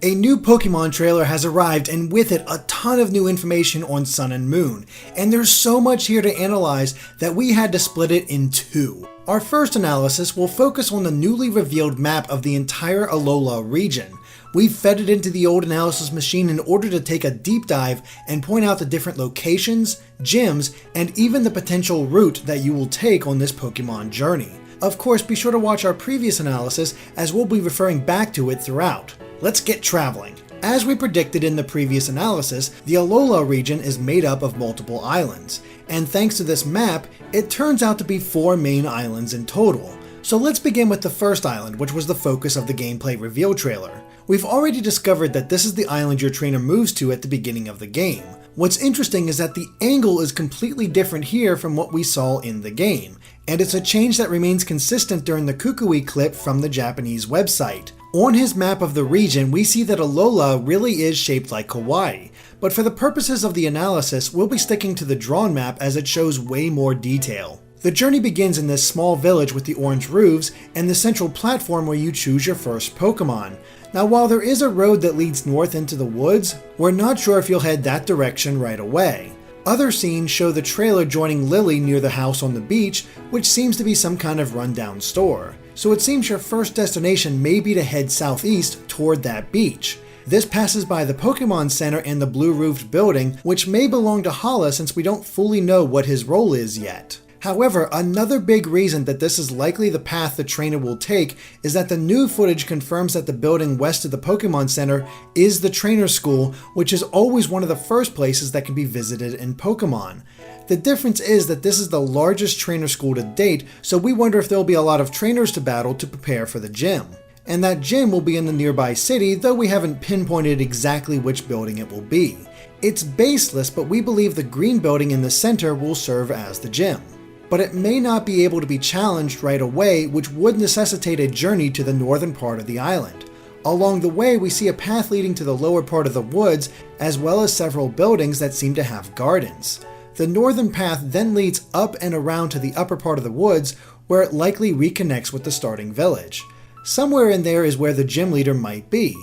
A new Pokemon trailer has arrived, and with it a ton of new information on Sun and Moon, and there's so much here to analyze that we had to split it in two. Our first analysis will focus on the newly revealed map of the entire Alola region. We've fed it into the old analysis machine in order to take a deep dive and point out the different locations, gyms, and even the potential route that you will take on this Pokemon journey. Of course, be sure to watch our previous analysis as we'll be referring back to it throughout. Let's get traveling. As we predicted in the previous analysis, the Alola region is made up of multiple islands, and thanks to this map, it turns out to be 4 main islands in total. So let's begin with the first island, which was the focus of the gameplay reveal trailer. We've already discovered that this is the island your trainer moves to at the beginning of the game. What's interesting is that the angle is completely different here from what we saw in the game, and it's a change that remains consistent during the Kukui clip from the Japanese website. On his map of the region, we see that Alola really is shaped like Hawaii, but for the purposes of the analysis, we'll be sticking to the drawn map as it shows way more detail. The journey begins in this small village with the orange roofs and the central platform where you choose your first Pokemon. Now, while there is a road that leads north into the woods, we're not sure if you'll head that direction right away. Other scenes show the trailer joining Lily near the house on the beach, which seems to be some kind of rundown store. So it seems your first destination may be to head southeast toward that beach. This passes by the Pokemon Center and the blue-roofed building, which may belong to Hala since we don't fully know what his role is yet. However, another big reason that this is likely the path the trainer will take is that the new footage confirms that the building west of the Pokemon Center is the trainer school, which is always one of the first places that can be visited in Pokemon. The difference is that this is the largest trainer school to date, so we wonder if there will be a lot of trainers to battle to prepare for the gym. And that gym will be in the nearby city, though we haven't pinpointed exactly which building it will be. It's baseless, but we believe the green building in the center will serve as the gym. But it may not be able to be challenged right away, which would necessitate a journey to the northern part of the island. Along the way, we see a path leading to the lower part of the woods, as well as several buildings that seem to have gardens. The northern path then leads up and around to the upper part of the woods, where it likely reconnects with the starting village. Somewhere in there is where the gym leader might be,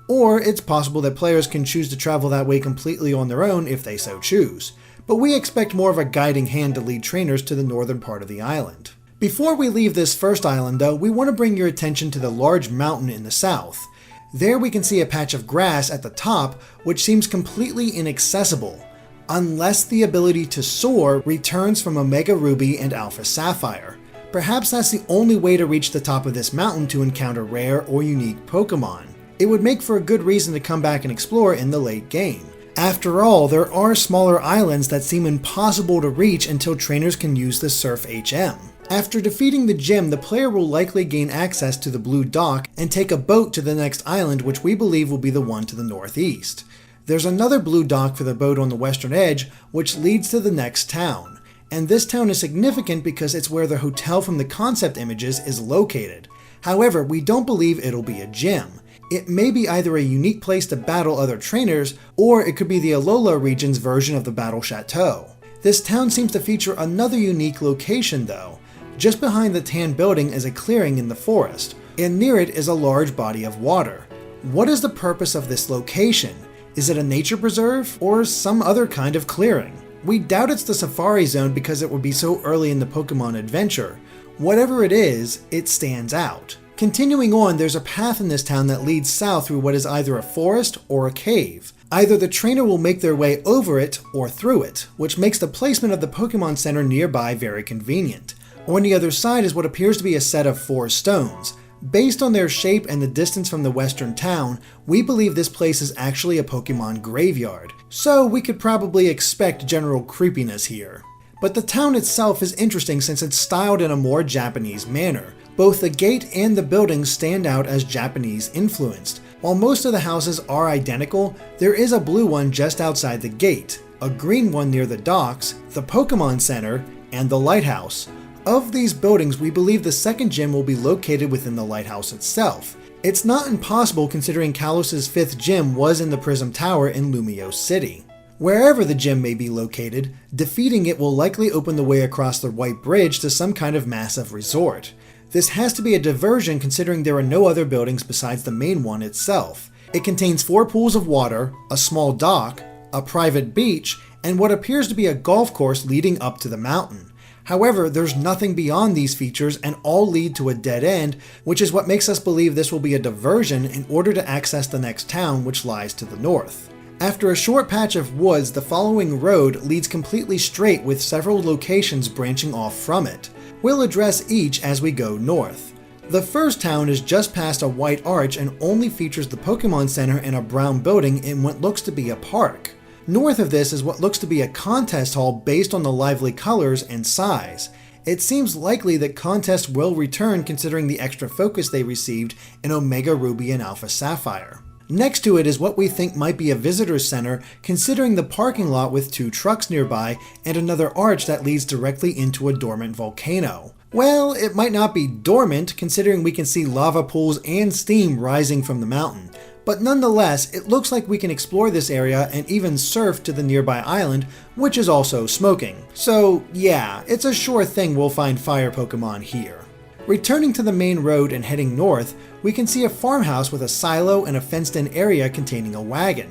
or it's possible that players can choose to travel that way completely on their own if they so choose. But we expect more of a guiding hand to lead trainers to the northern part of the island. Before we leave this first island though, we want to bring your attention to the large mountain in the south. There we can see a patch of grass at the top, which seems completely inaccessible, unless the ability to soar returns from Omega Ruby and Alpha Sapphire. Perhaps that's the only way to reach the top of this mountain to encounter rare or unique Pokemon. It would make for a good reason to come back and explore in the late game. After all, there are smaller islands that seem impossible to reach until trainers can use the Surf HM. After defeating the gym, the player will likely gain access to the Blue Dock and take a boat to the next island, which we believe will be the one to the northeast. There's another Blue Dock for the boat on the western edge, which leads to the next town. And this town is significant because it's where the hotel from the concept images is located. However, we don't believe it'll be a gym. It may be either a unique place to battle other trainers, or it could be the Alola region's version of the Battle Chateau. This town seems to feature another unique location though. Just behind the tan building is a clearing in the forest, and near it is a large body of water. What is the purpose of this location? Is it a nature preserve, or some other kind of clearing? We doubt it's the Safari Zone because it would be so early in the Pokemon adventure. Whatever it is, it stands out. Continuing on, there's a path in this town that leads south through what is either a forest or a cave. Either the trainer will make their way over it or through it, which makes the placement of the Pokemon Center nearby very convenient. On the other side is what appears to be a set of 4 stones. Based on their shape and the distance from the western town, we believe this place is actually a Pokemon graveyard, so we could probably expect general creepiness here. But the town itself is interesting since it's styled in a more Japanese manner. Both the gate and the buildings stand out as Japanese influenced. While most of the houses are identical, there is a blue one just outside the gate, a green one near the docks, the Pokemon Center, and the lighthouse. Of these buildings, we believe the second gym will be located within the lighthouse itself. It's not impossible considering Kalos's 5th gym was in the Prism Tower in Lumiose City. Wherever the gym may be located, defeating it will likely open the way across the White Bridge to some kind of massive resort. This has to be a diversion considering there are no other buildings besides the main one itself. It contains 4 pools of water, a small dock, a private beach, and what appears to be a golf course leading up to the mountain. However, there's nothing beyond these features and all lead to a dead end, which is what makes us believe this will be a diversion in order to access the next town, which lies to the north. After a short patch of woods, the following road leads completely straight with several locations branching off from it. We'll address each as we go north. The first town is just past a white arch and only features the Pokémon Center and a brown building in what looks to be a park. North of this is what looks to be a contest hall based on the lively colors and size. It seems likely that contests will return considering the extra focus they received in Omega Ruby and Alpha Sapphire. Next to it is what we think might be a visitor's center considering the parking lot with 2 trucks nearby and another arch that leads directly into a dormant volcano. Well, it might not be dormant considering we can see lava pools and steam rising from the mountain. But nonetheless, it looks like we can explore this area and even surf to the nearby island, which is also smoking. So yeah, it's a sure thing we'll find fire Pokemon here. Returning to the main road and heading north, we can see a farmhouse with a silo and a fenced-in area containing a wagon.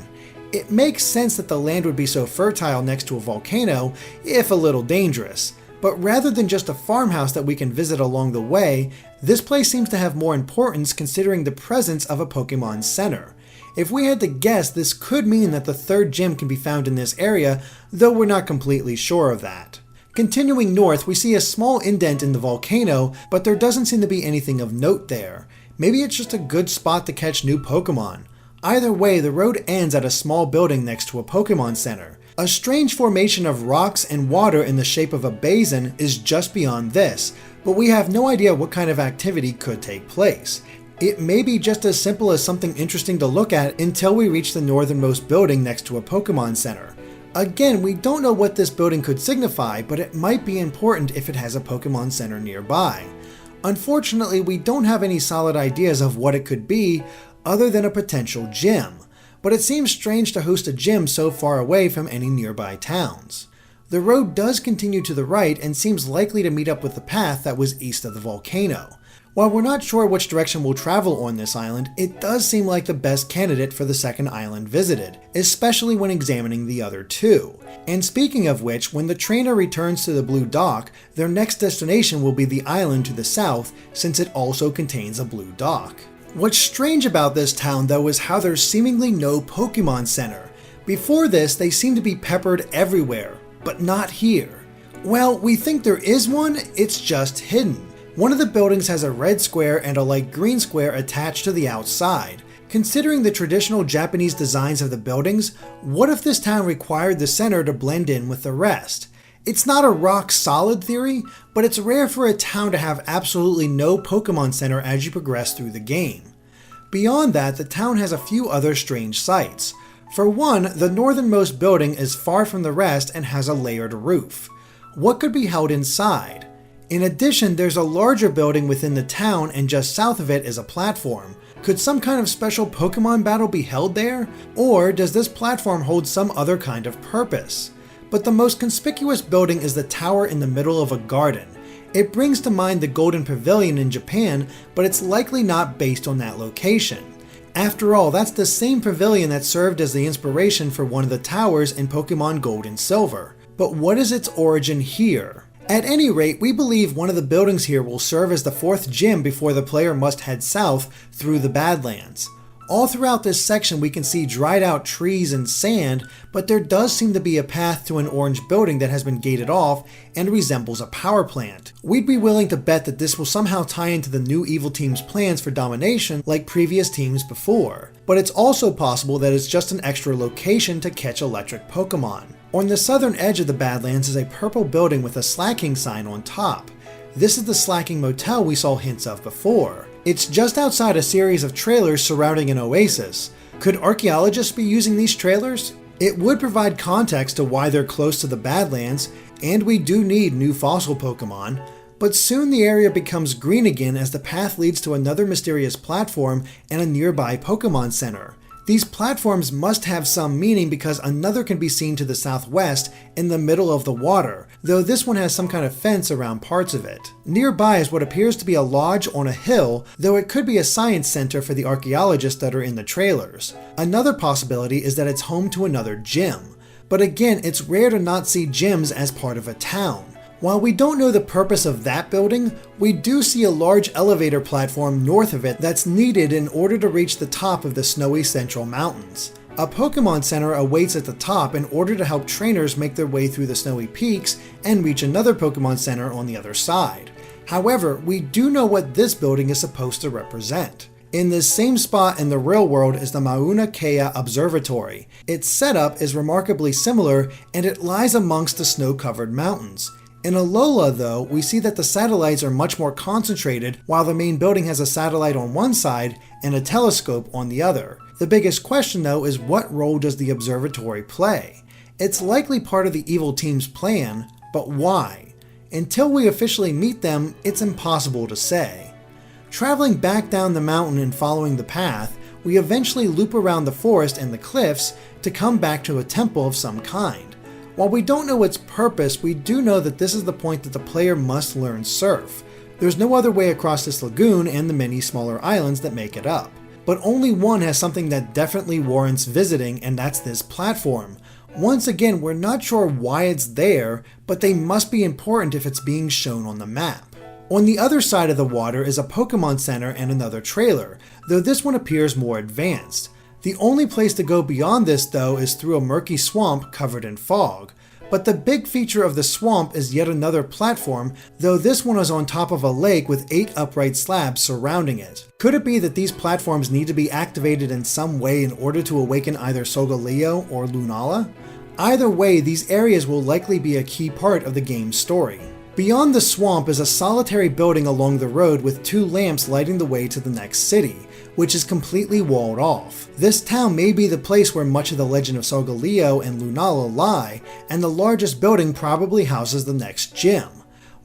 It makes sense that the land would be so fertile next to a volcano, if a little dangerous. But rather than just a farmhouse that we can visit along the way, this place seems to have more importance considering the presence of a Pokémon Center. If we had to guess, this could mean that the 3rd gym can be found in this area, though we're not completely sure of that. Continuing north, we see a small indent in the volcano, but there doesn't seem to be anything of note there. Maybe it's just a good spot to catch new Pokémon. Either way, the road ends at a small building next to a Pokémon Center. A strange formation of rocks and water in the shape of a basin is just beyond this, but we have no idea what kind of activity could take place. It may be just as simple as something interesting to look at until we reach the northernmost building next to a Pokémon Center. Again, we don't know what this building could signify, but it might be important if it has a Pokémon Center nearby. Unfortunately, we don't have any solid ideas of what it could be other than a potential gym. But it seems strange to host a gym so far away from any nearby towns. The road does continue to the right and seems likely to meet up with the path that was east of the volcano. While we're not sure which direction we'll travel on this island, it does seem like the best candidate for the second island visited, especially when examining the other 2. And speaking of which, when the trainer returns to the Blue Dock, their next destination will be the island to the south since it also contains a Blue Dock. What's strange about this town though is how there's seemingly no Pokémon Center. Before this, they seem to be peppered everywhere, but not here. Well, we think there is one, it's just hidden. One of the buildings has a red square and a light green square attached to the outside. Considering the traditional Japanese designs of the buildings, what if this town required the center to blend in with the rest? It's not a rock-solid theory, but it's rare for a town to have absolutely no Pokémon Center as you progress through the game. Beyond that, the town has a few other strange sights. For one, the northernmost building is far from the rest and has a layered roof. What could be held inside? In addition, there's a larger building within the town and just south of it is a platform. Could some kind of special Pokémon battle be held there? Or does this platform hold some other kind of purpose? But the most conspicuous building is the tower in the middle of a garden. It brings to mind the Golden Pavilion in Japan, but it's likely not based on that location. After all, that's the same pavilion that served as the inspiration for one of the towers in Pokemon Gold and Silver. But what is its origin here? At any rate, we believe one of the buildings here will serve as the 4th gym before the player must head south through the Badlands. All throughout this section we can see dried out trees and sand, but there does seem to be a path to an orange building that has been gated off and resembles a power plant. We'd be willing to bet that this will somehow tie into the new evil team's plans for domination like previous teams before. But it's also possible that it's just an extra location to catch electric Pokemon. On the southern edge of the Badlands is a purple building with a slacking sign on top. This is the Slacking Motel we saw hints of before. It's just outside a series of trailers surrounding an oasis. Could archaeologists be using these trailers? It would provide context to why they're close to the Badlands, and we do need new fossil Pokemon, but soon the area becomes green again as the path leads to another mysterious platform and a nearby Pokemon Center. These platforms must have some meaning because another can be seen to the southwest in the middle of the water, though this one has some kind of fence around parts of it. Nearby is what appears to be a lodge on a hill, though it could be a science center for the archaeologists that are in the trailers. Another possibility is that it's home to another gym. But again, it's rare to not see gyms as part of a town. While we don't know the purpose of that building, we do see a large elevator platform north of it that's needed in order to reach the top of the snowy central mountains. A Pokémon Center awaits at the top in order to help trainers make their way through the snowy peaks and reach another Pokémon Center on the other side. However, we do know what this building is supposed to represent. In this same spot in the real world is the Mauna Kea Observatory. Its setup is remarkably similar and it lies amongst the snow-covered mountains. In Alola, though, we see that the satellites are much more concentrated, while the main building has a satellite on one side and a telescope on the other. The biggest question, though, is what role does the observatory play? It's likely part of the evil team's plan, but why? Until we officially meet them, it's impossible to say. Traveling back down the mountain and following the path, we eventually loop around the forest and the cliffs to come back to a temple of some kind. While we don't know its purpose, we do know that this is the point that the player must learn Surf. There's no other way across this lagoon and the many smaller islands that make it up. But only one has something that definitely warrants visiting, and that's this platform. Once again, we're not sure why it's there, but they must be important if it's being shown on the map. On the other side of the water is a Pokémon Center and another trailer, though this one appears more advanced. The only place to go beyond this, though, is through a murky swamp covered in fog. But the big feature of the swamp is yet another platform, though this one is on top of a lake with 8 upright slabs surrounding it. Could it be that these platforms need to be activated in some way in order to awaken either Solgaleo or Lunala? Either way, these areas will likely be a key part of the game's story. Beyond the swamp is a solitary building along the road with 2 lamps lighting the way to the next city, which is completely walled off. This town may be the place where much of the legend of Solgaleo and Lunala lie, and the largest building probably houses the next gym.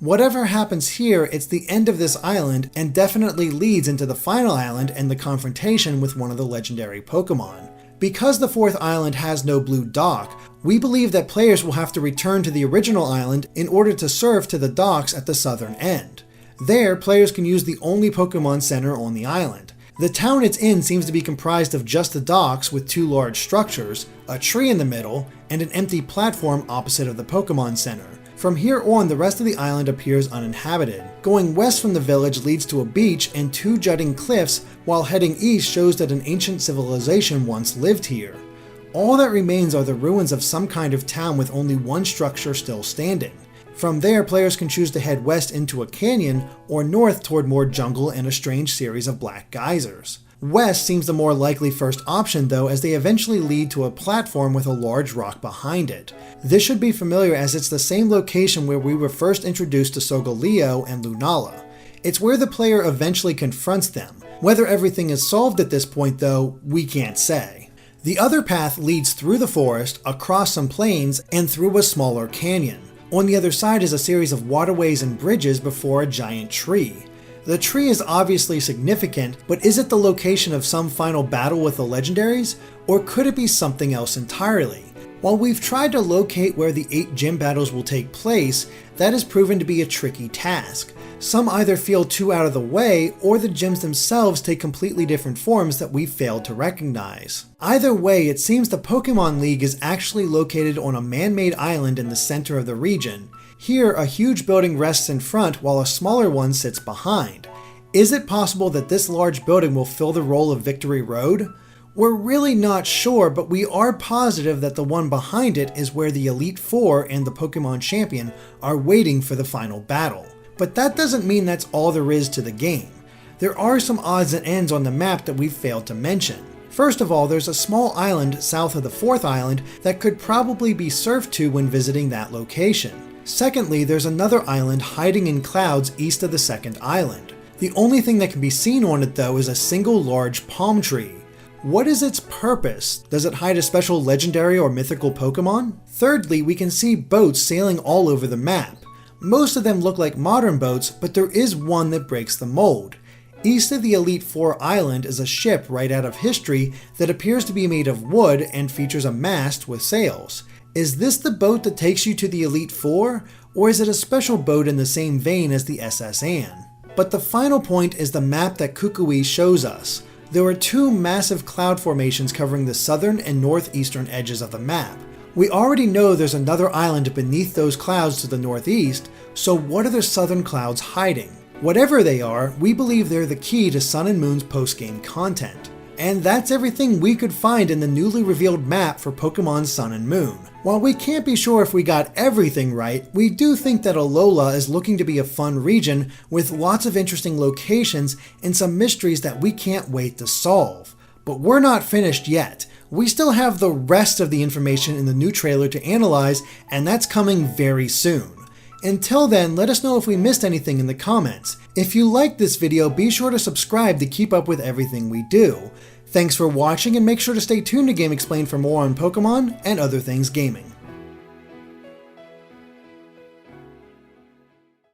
Whatever happens here, it's the end of this island and definitely leads into the final island and the confrontation with one of the legendary Pokémon. Because the 4th island has no blue dock, we believe that players will have to return to the original island in order to surf to the docks at the southern end. There, players can use the only Pokémon Center on the island. The town it's in seems to be comprised of just the docks with 2 large structures, a tree in the middle, and an empty platform opposite of the Pokémon Center. From here on, the rest of the island appears uninhabited. Going west from the village leads to a beach and 2 jutting cliffs, while heading east shows that an ancient civilization once lived here. All that remains are the ruins of some kind of town with only one structure still standing. From there, players can choose to head west into a canyon or north toward more jungle and a strange series of black geysers. West seems the more likely first option though, as they eventually lead to a platform with a large rock behind it. This should be familiar as it's the same location where we were first introduced to Solgaleo and Lunala. It's where the player eventually confronts them. Whether everything is solved at this point though, we can't say. The other path leads through the forest, across some plains, and through a smaller canyon. On the other side is a series of waterways and bridges before a giant tree. The tree is obviously significant, but is it the location of some final battle with the legendaries, or could it be something else entirely? While we've tried to locate where the 8 gym battles will take place, that has proven to be a tricky task. Some either feel too out of the way, or the gyms themselves take completely different forms that we've failed to recognize. Either way, it seems the Pokémon League is actually located on a man-made island in the center of the region. Here, a huge building rests in front while a smaller one sits behind. Is it possible that this large building will fill the role of Victory Road? We're really not sure, but we are positive that the one behind it is where the Elite Four and the Pokémon Champion are waiting for the final battle. But that doesn't mean that's all there is to the game. There are some odds and ends on the map that we've failed to mention. First of all, there's a small island south of the 4th island that could probably be surfed to when visiting that location. Secondly, there's another island hiding in clouds east of the 2nd island. The only thing that can be seen on it though is a single large palm tree. What is its purpose? Does it hide a special legendary or mythical Pokemon? Thirdly, we can see boats sailing all over the map. Most of them look like modern boats, but there is one that breaks the mold. East of the Elite Four Island is a ship right out of history that appears to be made of wood and features a mast with sails. Is this the boat that takes you to the Elite Four, or is it a special boat in the same vein as the SS Anne? But the final point is the map that Kukui shows us. There are two massive cloud formations covering the southern and northeastern edges of the map. We already know there's another island beneath those clouds to the northeast, so what are the southern clouds hiding? Whatever they are, we believe they're the key to Sun and Moon's post-game content. And that's everything we could find in the newly revealed map for Pokémon Sun and Moon. While we can't be sure if we got everything right, we do think that Alola is looking to be a fun region with lots of interesting locations and some mysteries that we can't wait to solve. But we're not finished yet. We still have the rest of the information in the new trailer to analyze, and that's coming very soon. Until then, let us know if we missed anything in the comments. If you liked this video, be sure to subscribe to keep up with everything we do. Thanks for watching, and make sure to stay tuned to Game Explained for more on Pokemon and other things gaming.